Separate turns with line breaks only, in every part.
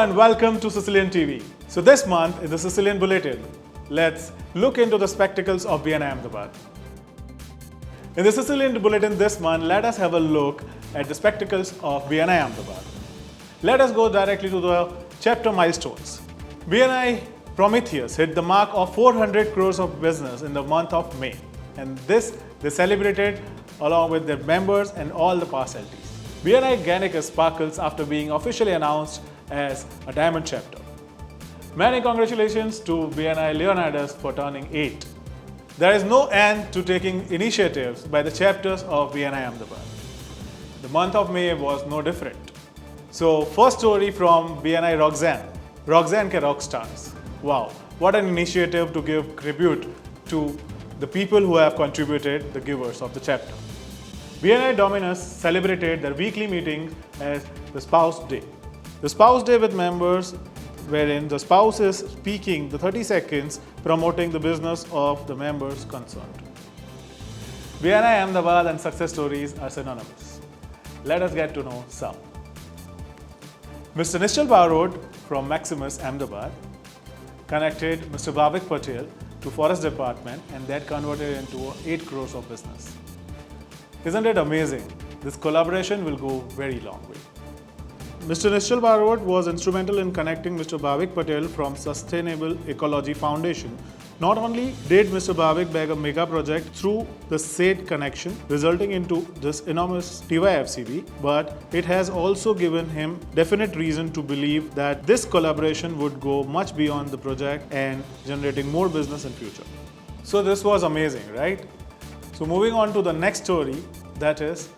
and welcome to Sicilian TV. So this month is the Sicilian Bulletin. Let's look into the spectacles of BNI Ahmedabad. In the Sicilian Bulletin this month, let us have a look at the spectacles of BNI Ahmedabad. Let us go directly to the chapter milestones. BNI Prometheus hit the mark of 400 crores of business in the month of May, and this they celebrated along with their members and all the past LTs. BNI Gannicus sparkles after being officially announced as a diamond chapter. Many congratulations to BNI Leonidas for turning 8. There is no end to taking initiatives by the chapters of BNI Ahmedabad. The month of May was no different. So first story from BNI Roxanne. Roxanne ke rock stars. Wow, what an initiative to give tribute to the people who have contributed, the givers of the chapter. BNI Dominus celebrated their weekly meeting as the Spouse Day. The Spouse Day with members wherein the spouse is speaking the 30 seconds promoting the business of the members concerned. BNI Ahmedabad and success stories are synonymous. Let us get to know some. Mr. Nishchal Barod from Maximus Ahmedabad connected Mr. Bhavik Patel to Forest Department, and that converted into 8 crores of business. Isn't it amazing? This collaboration will go very long way. Mr. Nishchal Barod was instrumental in connecting Mr. Bhavik Patel from Sustainable Ecology Foundation. Not only did Mr. Bhavik bag a mega project through the SAID connection, resulting into this enormous TYFCB, but it has also given him definite reason to believe that this collaboration would go much beyond the project and generating more business in future. So this was amazing, right? So moving on to the next story, that is,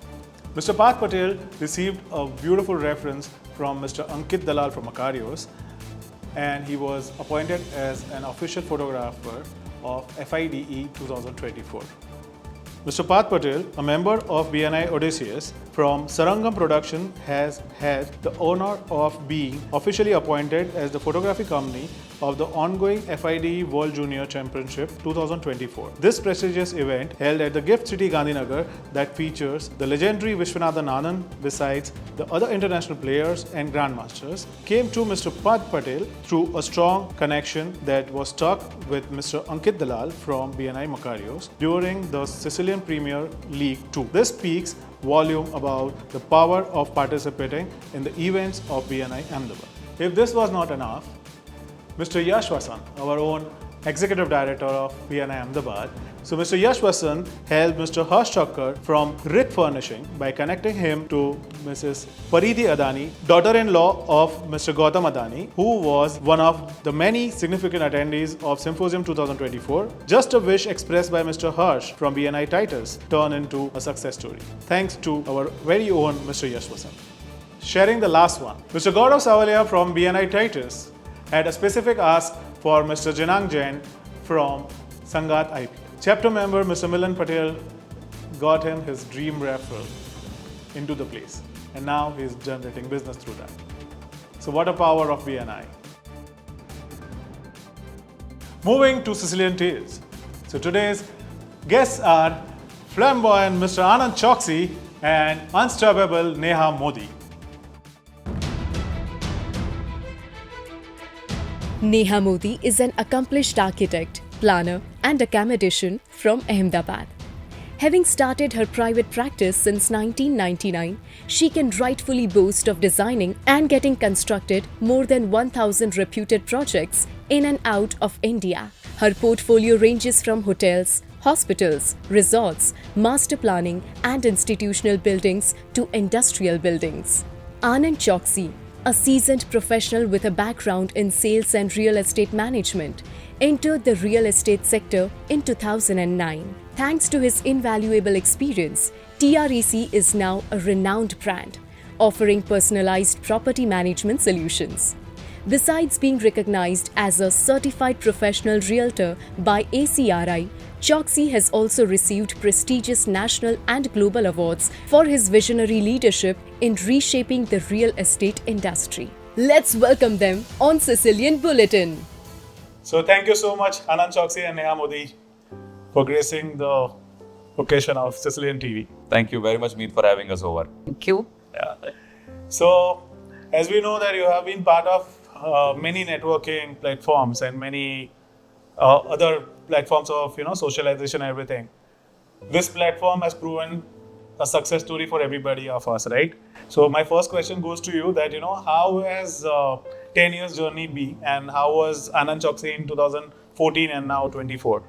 Mr. Parth Patel received a beautiful reference from Mr. Ankit Dalal from Macarios, and he was appointed as an official photographer of FIDE 2024. Mr. Parth Patel, a member of BNI Odysseus from Sarangam Production, has had the honor of being officially appointed as the photography company of the ongoing FIDE World Junior Championship 2024. This prestigious event, held at the Gift City Gandhinagar, that features the legendary Vishwanathan Anand besides the other international players and grandmasters, came to Mr. Parth Patel through a strong connection that was stuck with Mr. Ankit Dalal from BNI Macarios during the Sicilian Premier League 2. This speaks volume about the power of participating in the events of BNI Ahmedabad. If this was not enough, Mr. Yash Vasan, our own Executive Director of BNI Ahmedabad, so Mr. Yash Vasan helped Mr. Harsh Thakkar from Rit Furnishing by connecting him to Mrs. Paridhi Adani, daughter-in-law of Mr. Gautam Adani, who was one of the many significant attendees of Symposium 2024. Just a wish expressed by Mr. Harsh from BNI Titus turned into a success story. Thanks to our very own Mr. Yash Vasan. Sharing the last one, Mr. Gaurav Savalia from BNI Titus had a specific ask for Mr. Jinang Jain from Sangat IP. Chapter member Mr. Milan Patel got him his dream referral into the place, and now he is generating business through that. So what a power of BNI. Moving to Sicilian Tales. So today's guests are flamboyant Mr. Anand Choksi and unstoppable Neha Modi.
Neha Modi is an accomplished architect, planner and academician from Ahmedabad. Having started her private practice since 1999, she can rightfully boast of designing and getting constructed more than 1,000 reputed projects in and out of India. Her portfolio ranges from hotels, hospitals, resorts, master planning and institutional buildings to industrial buildings. Anand Choksi, a seasoned professional with a background in sales and real estate management, entered the real estate sector in 2009. Thanks to his invaluable experience, TREC is now a renowned brand, offering personalized property management solutions. Besides being recognized as a certified professional realtor by ACRI, Choksi has also received prestigious national and global awards for his visionary leadership in reshaping the real estate industry. Let's welcome them on Sicilian Bulletin.
So thank you so much, Anand Choksi and Neha Modi, for gracing the occasion of Sicilian TV.
Thank you very much, Meet, for having us over.
Thank you.
Yeah. So As we know that you have been part of many networking platforms and many other platforms of socialization and everything. This platform has proven a success story for everybody of us, right? So my first question goes to you that how has 10 years journey be, and how was Anand Choksey in 2014 and now 24?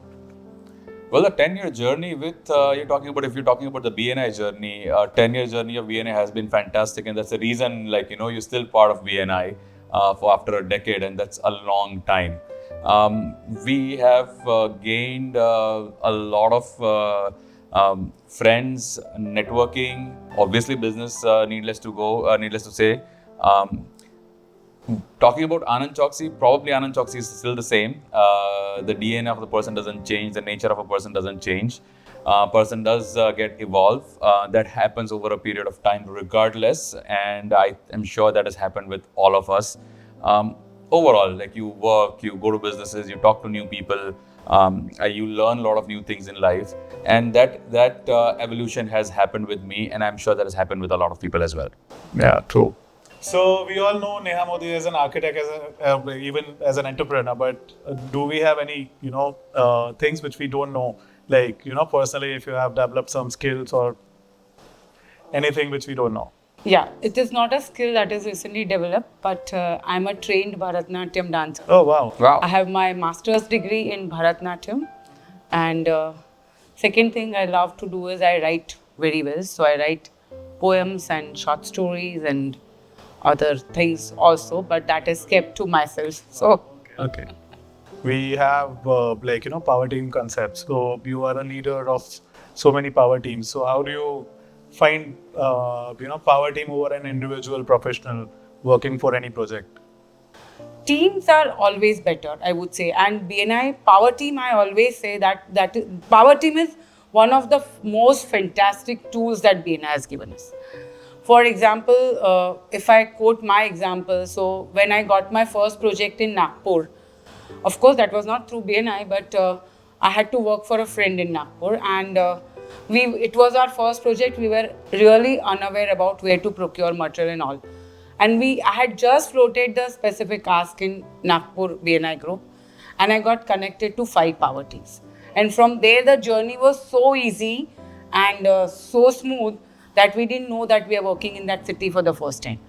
Well, the 10-year journey with, if you're talking about the BNI journey, 10-year journey of BNI has been fantastic. And that's the reason, you're still part of BNI for after a decade, and that's a long time. We have gained a lot of friends, networking, obviously business, needless to say. Talking about Anand Choksey, probably Anand Choksey is still the same. The DNA of the person doesn't change. The nature of a person doesn't change. Person does get evolve. That happens over a period of time regardless. And I am sure that has happened with all of us. Overall, you work, you go to businesses, you talk to new people, you learn a lot of new things in life. And that evolution has happened with me. And I'm sure that has happened with a lot of people as well.
Yeah, true. So we all know Neha Modi as an architect, even as an entrepreneur. But do we have any, things which we don't know? Personally, if you have developed some skills or anything which we don't know.
Yeah, it is not a skill that is recently developed, but I'm a trained Bharatanatyam dancer.
Oh, wow.
Wow.
I have my master's degree in Bharatanatyam. And second thing I love to do is I write very well. So I write poems and short stories and other things also, but that is kept to myself. So
Okay. We have power team concepts. So you are a leader of so many power teams. So how do you find power team over an individual professional working for any project?
teams are always better, I would say. And BNI Power Team, I always say that Power Team is one of the most fantastic tools that BNI has given us. For example, if I quote my example, so when I got my first project in Nagpur, of course that was not through BNI, but I had to work for a friend in Nagpur, and it was our first project. We were really unaware about where to procure material and all. And I had just floated the specific ask in Nagpur BNI group, and I got connected to 5 power teams. And from there, the journey was so easy and so smooth that we didn't know that we are working in that city for the first time.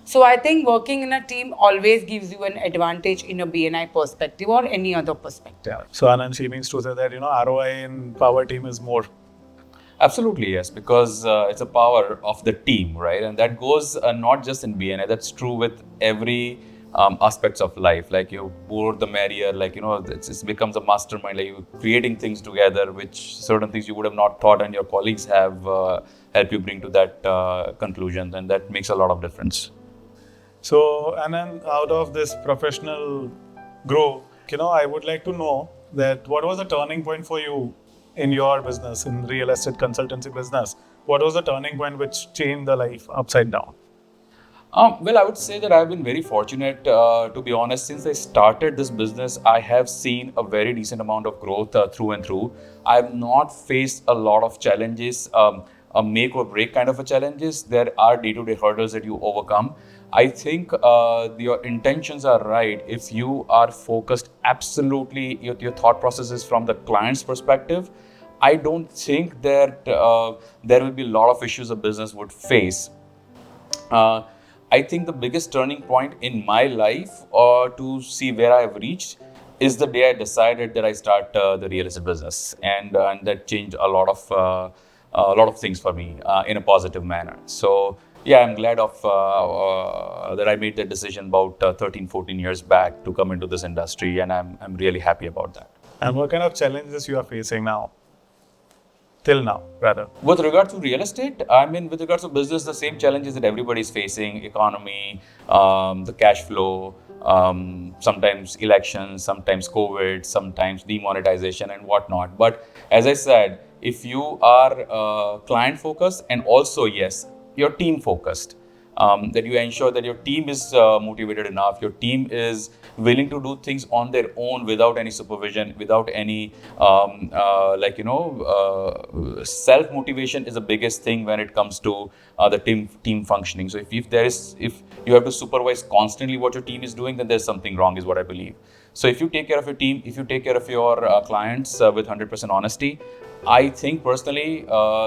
So I think working in a team always gives you an advantage in a BNI perspective or any other perspective.
Yeah. So Anand, she means to say that ROI in power team is more.
Absolutely, yes, because it's a power of the team, right? And that goes not just in BNI, that's true with every aspects of life. Like you more the merrier, it becomes a mastermind, like you creating things together, which certain things you would have not thought and your colleagues have helped you bring to that conclusion, and that makes a lot of difference.
So Anand, out of this professional growth, I would like to know that what was the turning point for you in your business, in real estate consultancy business? What was the turning point which changed the life upside down?
Well, I would say that I've been very fortunate, to be honest. Since I started this business, I have seen a very decent amount of growth through and through. I have not faced a lot of challenges, a make or break kind of a challenges. There are day-to-day hurdles that you overcome. I think your intentions are right. If you are focused absolutely, your thought process is from the client's perspective, I don't think that there will be a lot of issues a business would face. I think the biggest turning point in my life to see where I have reached is the day I decided that I start the real estate business, and that changed a lot of things for me in a positive manner. So yeah, I'm glad of that I made that decision about 13-14 years back to come into this industry, and I'm really happy about that.
And what kind of challenges you are facing now? Till now, rather.
With regards to real estate, with regards to business, the same challenges that everybody's facing: economy, the cash flow, sometimes elections, sometimes COVID, sometimes demonetization and whatnot. But as I said, if you are client focused and also, yes, you're team focused, that you ensure that your team is motivated enough, your team is willing to do things on their own without any supervision, without any self motivation is the biggest thing when it comes to the team functioning. So if you have to supervise constantly what your team is doing, then there's something wrong, is what I believe. So if you take care of your team, if you take care of your clients with 100% honesty, I think personally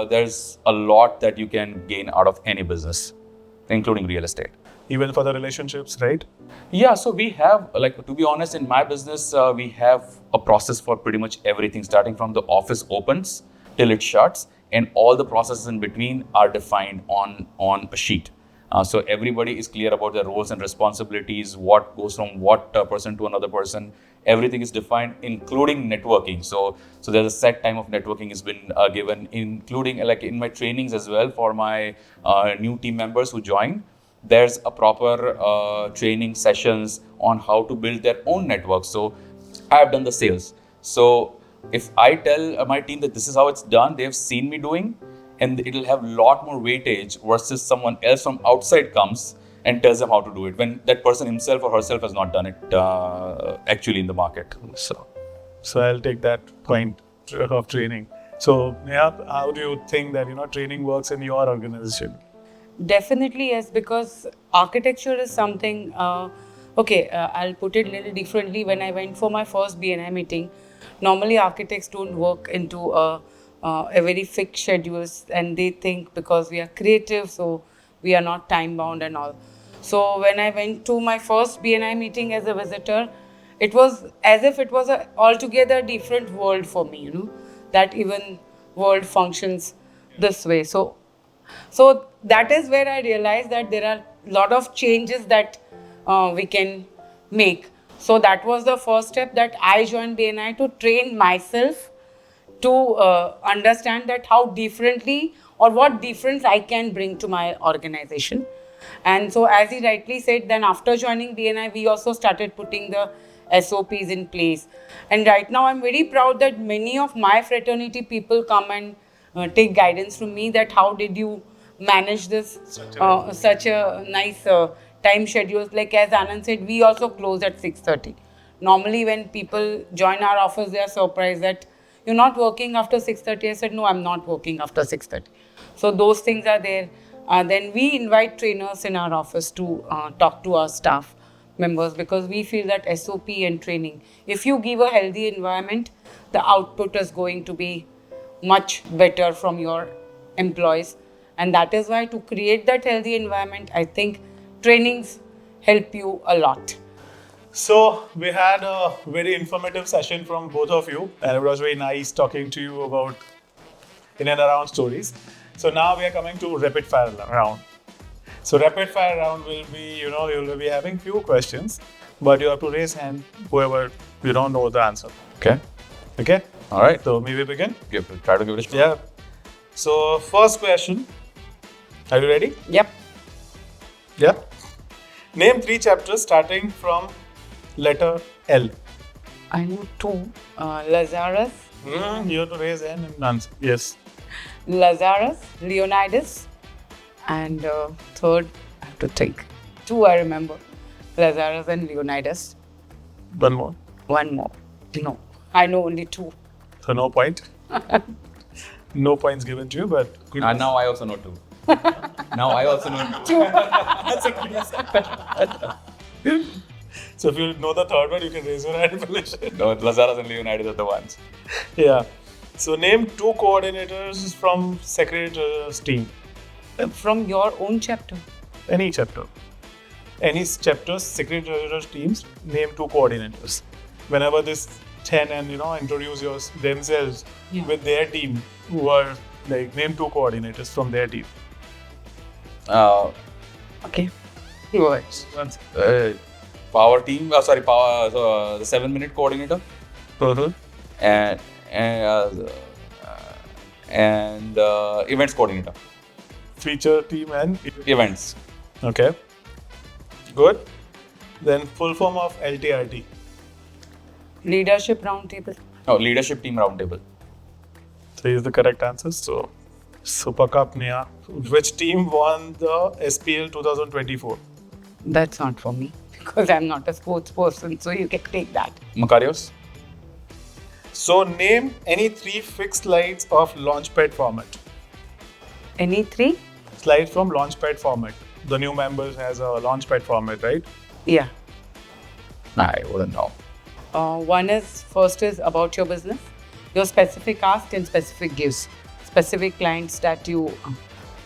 there's a lot that you can gain out of any business, including real estate.
Even for the relationships, right?
Yeah, so we have, to be honest, in my business, we have a process for pretty much everything, starting from the office opens till it shuts, and all the processes in between are defined on a sheet. So everybody is clear about their roles and responsibilities, what goes from what person to another person. Everything is defined, including networking. So there's a set time of networking has been given, including in my trainings as well for my new team members who join. There's a proper training sessions on how to build their own network. So I've done the sales. So if I tell my team that this is how it's done, they've seen me doing, and it'll have a lot more weightage versus someone else from outside comes and tells them how to do it when that person himself or herself has not done it actually in the market.
So I'll take that point of training. So Neha, how do you think that training works in your organization?
Definitely yes, because architecture is something, I'll put it a little differently. When I went for my first BNI meeting, normally architects don't work into a very fixed schedules, and they think because we are creative, so we are not time bound and all. So when I went to my first BNI meeting as a visitor, it was as if it was a altogether different world for me, that even world functions this way. So that is where I realized that there are a lot of changes that we can make. So that was the first step, that I joined BNI to train myself to understand that how differently or what difference I can bring to my organization. And so as he rightly said, then after joining BNI, we also started putting the SOPs in place. And right now I'm very proud that many of my fraternity people come and take guidance from me, that how did you manage this such a nice time schedule. Like as Anand said, we also close at 6:30. Normally when people join our office, they are surprised that you're not working after 6:30. I said, no, I'm not working after 6:30. So those things are there. Then we invite trainers in our office to talk to our staff members, because we feel that SOP and training, if you give a healthy environment, the output is going to be much better from your employees. And that is why, to create that healthy environment, I think trainings help you a lot.
So we had a very informative session from both of you, and it was very nice talking to you about in and around stories. So now we are coming to rapid fire round. So rapid fire round will be, you will be having few questions, but you have to raise hand whoever you don't know the answer. Okay?
All right.
So maybe begin?
Try to give it a shot.
Yeah. So first question. Are you ready?
Yep.
Yeah. Name 3 chapters starting from letter L.
I know 2. Lazarus.
You have to raise hand and answer. Yes.
Lazarus, Leonidas, and third, I have to think. 2 I remember. Lazarus and Leonidas.
One more.
One more. No, I know only 2.
So no point. No points given to you, but
Now I also know 2. Now I also know 2.
That's a clear.
So if you know the third one, you can raise your hand.
No, Lazarus and Leonidas are the ones.
Yeah. So name 2 coordinators from Secretary's team.
From your own chapter.
Any chapter. Any chapter's Secretary's teams, name 2 coordinators. Whenever this 10 and introduce themselves with their team, who are name 2 coordinators from their team.
Okay. Go ahead.
Power team. Power. The 7-minute coordinator. And events coordinator.
Feature team and
Events.
Okay. Good. Then full form of LTRT.
Leadership roundtable.
No, leadership team roundtable.
3 is the correct answer. So Super Cup, Nia. Which team won the SPL 2024?
That's not for me because I'm not a sports person, so you can take that.
Macarios?
So name any 3 fixed slides of Launchpad format.
Any three?
Slides from Launchpad format. The new members has a Launchpad format, right?
Yeah.
I wouldn't know.
First is about your business, your specific ask and specific gives, specific clients that you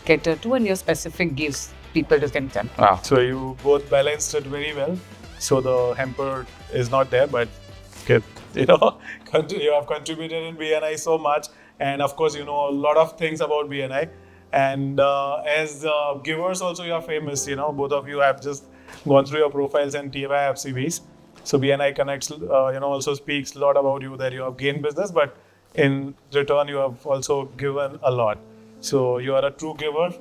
cater to, and your specific gives people to consent.
Wow.
So you both balanced it very well. So the hamper is not there, but you have contributed in BNI so much, and of course you know a lot of things about BNI. And as givers also you are famous. Both of you have just gone through your profiles and TY FCVs. So BNI Connects, also speaks a lot about you, that you have gained business, but in return you have also given a lot. So you are a true giver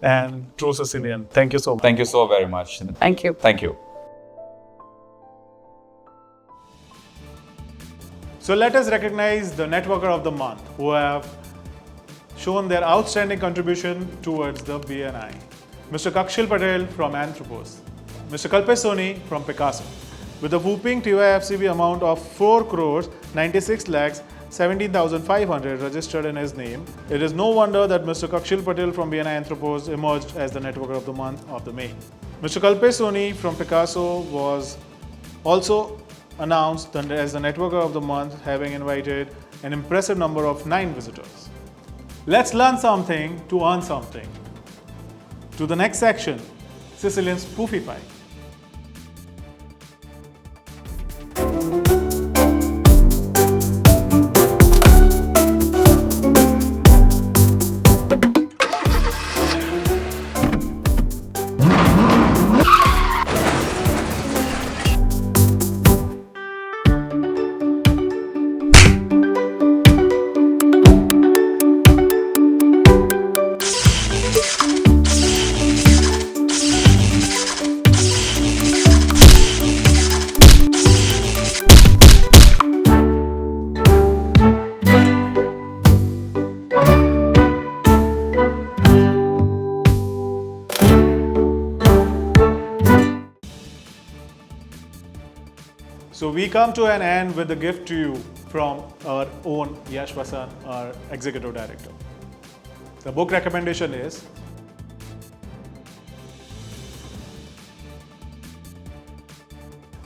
and true Sicilian. Thank you so much.
Thank you so very much.
Thank you.
Thank you.
So let us recognize the Networker of the Month who have shown their outstanding contribution towards the BNI. Mr. Kakshil Patel from Anthropos, Mr. Kalpesh Soni from Picasso. With a whooping TYFCB amount of 4 crores 96 lakhs 17,500 registered in his name, it is no wonder that Mr. Kakshil Patel from BNI Anthropos emerged as the Networker of the Month of the May. Mr. Kalpesh Soni from Picasso was also announced as the Networker of the Month, having invited an impressive number of 9 visitors. Let's learn something to earn something. To the next section, Sicilian Spoofify. So we come to an end with a gift to you from our own Yash Vasan, our Executive Director. The book recommendation is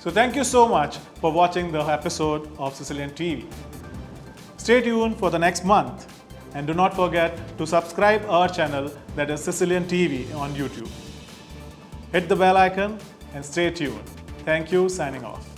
So thank you so much for watching the episode of Sicilian TV. Stay tuned for the next month and do not forget to subscribe our channel, that is Sicilian TV on YouTube. Hit the bell icon and stay tuned. Thank you, signing off.